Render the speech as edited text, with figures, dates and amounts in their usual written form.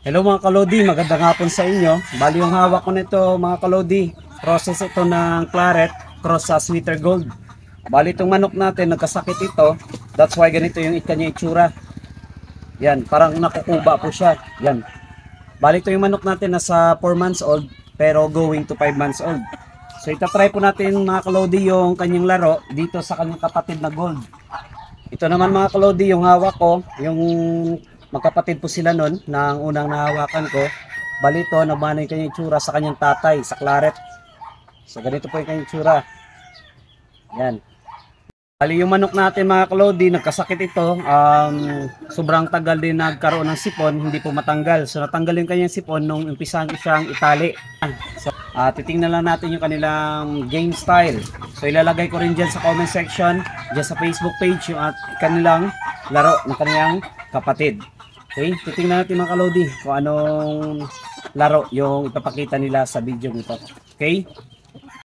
Hello mga kalodi, magandang hapon sa inyo. Bali yung hawak ko nito mga kalodi, process ito ng claret cross sa sweeter gold. Bali itong manok natin, nagkasakit ito. That's why ganito yung kanya itsura. Yan, parang nakukuba po siya. Yan. Bali ito yung manok natin, nasa 4 months old pero going to 5 months old. So itatry po natin mga kalodi yung kanyang laro dito sa kanyang kapatid na gold. Ito naman mga kalodi yung hawak ko, yung magkapatid po sila nun nang unang nahawakan ko. Balito, nagmana yung kanyang itsura sa kanyang tatay, sa claret. So ganito po yung kanyang itsura. Yan. Bali yung manok natin mga kalodi, nagkasakit ito. Sobrang tagal din nagkaroon ng sipon, hindi po matanggal. So natanggal yung kanyang sipon nung umpisahan ko siyang itali. So, titingnan lang natin yung kanilang game style. So ilalagay ko rin dyan sa comment section, dyan sa Facebook page, yung kanilang laro ng kanilang kapatid. Okay, titingnan natin mga kalodi kung anong laro yung ipapakita nila sa video nito. Okay?